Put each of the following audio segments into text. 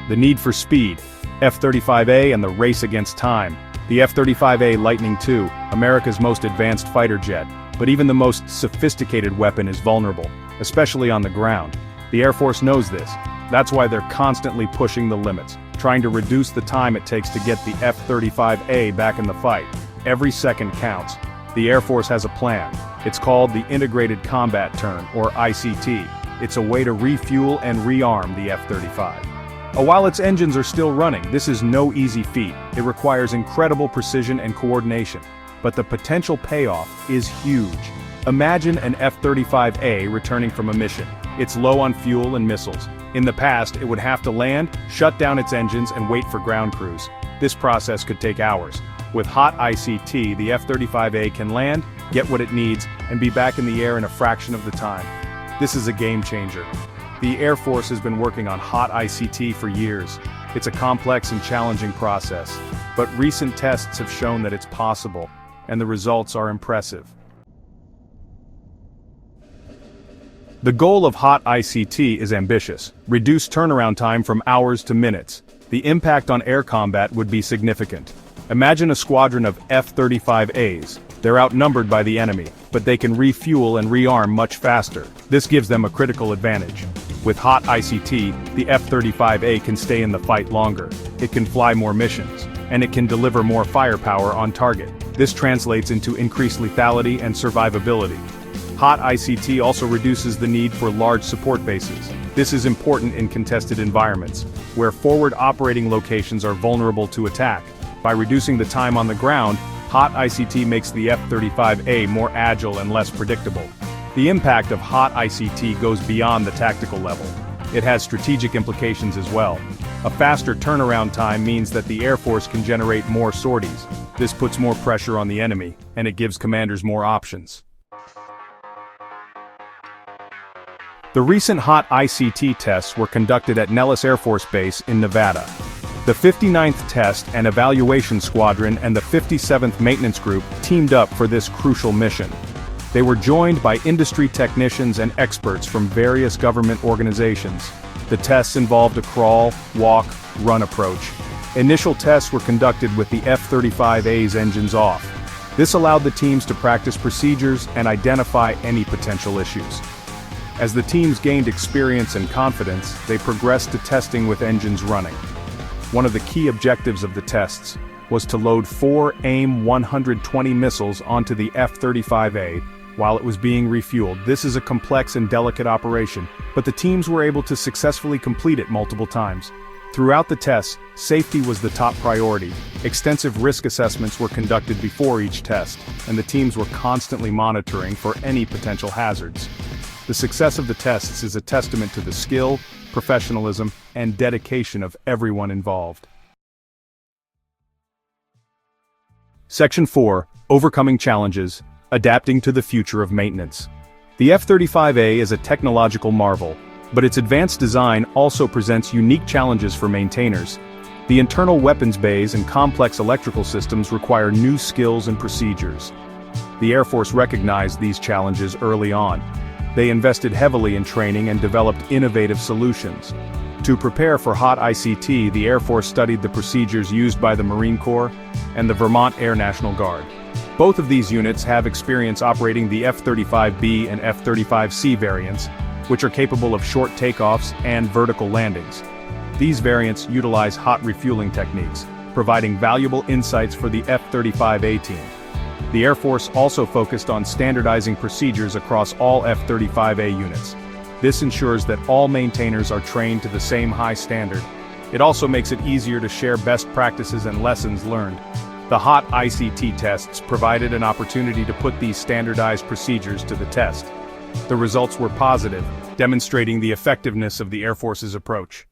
The need for speed, F-35A and the race against time. The F-35A Lightning II, America's most advanced fighter jet, but even the most sophisticated weapon is vulnerable, especially on the ground. The Air Force knows this. That's why they're constantly pushing the limits, trying to reduce the time it takes to get the F-35A back in the fight. Every second counts. The Air Force has a plan. It's called the Integrated Combat Turn, or ICT. It's a way to refuel and rearm the F-35. While its engines are still running, this is no easy feat. It requires incredible precision and coordination. But the potential payoff is huge. Imagine an F-35A returning from a mission. It's low on fuel and missiles. In the past, it would have to land, shut down its engines, and wait for ground crews. This process could take hours. With hot ICT, the F-35A can land, get what it needs, and be back in the air in a fraction of the time. This is a game changer. The Air Force has been working on hot ICT for years. It's a complex and challenging process, but recent tests have shown that it's possible, and the results are impressive. The goal of hot ICT is ambitious: reduce turnaround time from hours to minutes. The impact on air combat would be significant. Imagine a squadron of F-35As. They're outnumbered by the enemy, but they can refuel and rearm much faster. This gives them a critical advantage. With hot ICT, the F-35A can stay in the fight longer. It can fly more missions, and it can deliver more firepower on target. This translates into increased lethality and survivability. Hot ICT also reduces the need for large support bases. This is important in contested environments, where forward operating locations are vulnerable to attack. By reducing the time on the ground, hot ICT makes the F-35A more agile and less predictable. The impact of hot ICT goes beyond the tactical level. It has strategic implications as well. A faster turnaround time means that the Air Force can generate more sorties. This puts more pressure on the enemy, and it gives commanders more options. The recent hot ICT tests were conducted at Nellis Air Force Base in Nevada. The 59th Test and Evaluation Squadron and the 57th Maintenance Group teamed up for this crucial mission. They were joined by industry technicians and experts from various government organizations. The tests involved a crawl, walk, run approach. Initial tests were conducted with the F-35A's engines off. This allowed the teams to practice procedures and identify any potential issues. As the teams gained experience and confidence, they progressed to testing with engines running. One of the key objectives of the tests was to load 4 AIM-120 missiles onto the F-35A while it was being refueled. This is a complex and delicate operation, but the teams were able to successfully complete it multiple times. Throughout the tests, safety was the top priority. Extensive risk assessments were conducted before each test, and the teams were constantly monitoring for any potential hazards. The success of the tests is a testament to the skill, professionalism, and dedication of everyone involved. Section 4. Overcoming Challenges, Adapting to the Future of Maintenance. The F-35A is a technological marvel, but its advanced design also presents unique challenges for maintainers. The internal weapons bays and complex electrical systems require new skills and procedures. The Air Force recognized these challenges early on. They invested heavily in training and developed innovative solutions. To prepare for hot ICT, the Air Force studied the procedures used by the Marine Corps and the Vermont Air National Guard. Both of these units have experience operating the F-35B and F-35C variants, which are capable of short takeoffs and vertical landings. These variants utilize hot refueling techniques, providing valuable insights for the F-35A team. The Air Force also focused on standardizing procedures across all F-35A units. This ensures that all maintainers are trained to the same high standard. It also makes it easier to share best practices and lessons learned. The hot ICT tests provided an opportunity to put these standardized procedures to the test. The results were positive, demonstrating the effectiveness of the Air Force's approach.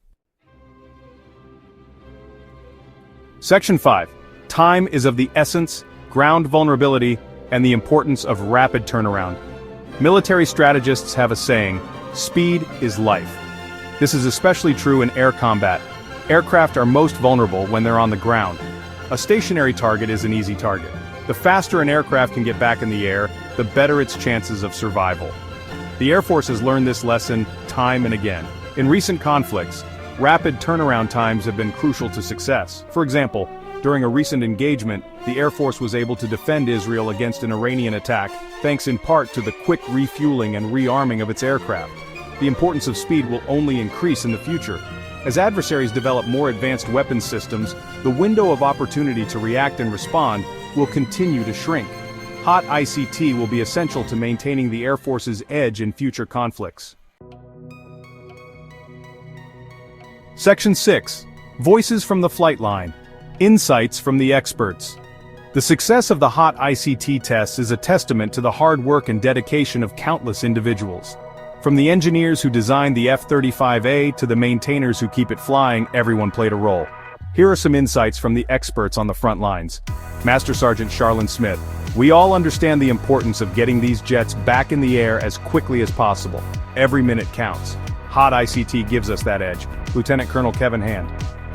Section 5. Time is of the essence, ground vulnerability, and the importance of rapid turnaround. Military strategists have a saying, "Speed is life." This is especially true in air combat. Aircraft are most vulnerable when they're on the ground. A stationary target is an easy target. The faster an aircraft can get back in the air, the better its chances of survival. The Air Force has learned this lesson time and again. In recent conflicts, Rapid turnaround times have been crucial to success. For example, during a recent engagement, the Air Force was able to defend Israel against an Iranian attack, thanks in part to the quick refueling and rearming of its aircraft. The importance of speed will only increase in the future. As adversaries develop more advanced weapons systems, the window of opportunity to react and respond will continue to shrink. Hot ICT will be essential to maintaining the Air Force's edge in future conflicts. Section 6. Voices from the Flight Line. Insights from the experts. The success of the Hot ICT tests is a testament to the hard work and dedication of countless individuals. From the engineers who designed the F-35A to the maintainers who keep it flying, everyone played a role. Here are some insights from the experts on the front lines. Master Sergeant Charlene Smith. We all understand the importance of getting these jets back in the air as quickly as possible. Every minute counts. Hot ICT gives us that edge. Lieutenant Colonel Kevin Hand.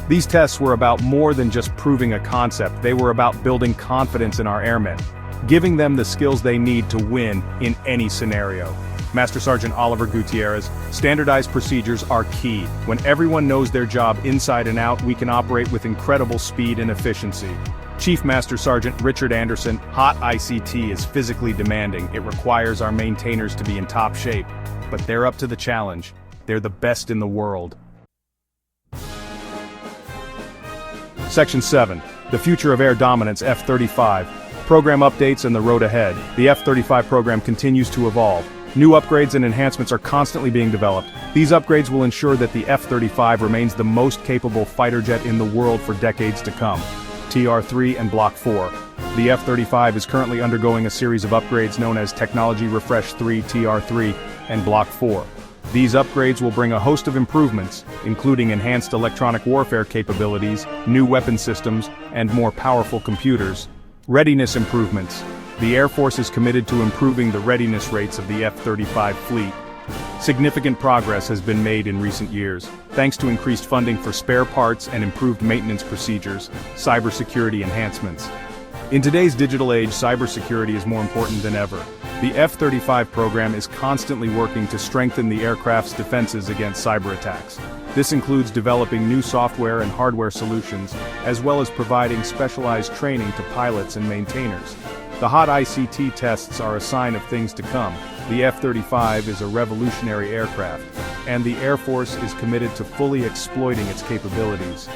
These tests were about more than just proving a concept, they were about building confidence in our airmen, giving them the skills they need to win in any scenario. Master Sergeant Oliver Gutierrez, standardized procedures are key. When everyone knows their job inside and out, we can operate with incredible speed and efficiency. Chief Master Sergeant Richard Anderson, Hot ICT is physically demanding. It requires our maintainers to be in top shape, but they're up to the challenge. They're the best in the world. Section 7. The Future of Air Dominance F-35. Program updates and the road ahead. The F-35 program continues to evolve. New upgrades and enhancements are constantly being developed. These upgrades will ensure that the F-35 remains the most capable fighter jet in the world for decades to come. TR-3 and Block 4. The F-35 is currently undergoing a series of upgrades known as Technology Refresh 3 TR-3 and Block 4. These upgrades will bring a host of improvements, including enhanced electronic warfare capabilities, new weapon systems, and more powerful computers. Readiness improvements. The Air Force is committed to improving the readiness rates of the F-35 fleet. Significant progress has been made in recent years, thanks to increased funding for spare parts and improved maintenance procedures, cybersecurity enhancements. In today's digital age, cybersecurity is more important than ever. The F-35 program is constantly working to strengthen the aircraft's defenses against cyber attacks. This includes developing new software and hardware solutions, as well as providing specialized training to pilots and maintainers. The Hot ICT tests are a sign of things to come. The F-35 is a revolutionary aircraft, and the Air Force is committed to fully exploiting its capabilities.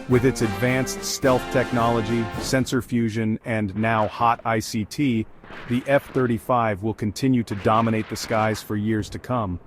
With its advanced stealth technology, sensor fusion, and now Hot ICT, the F-35 will continue to dominate the skies for years to come.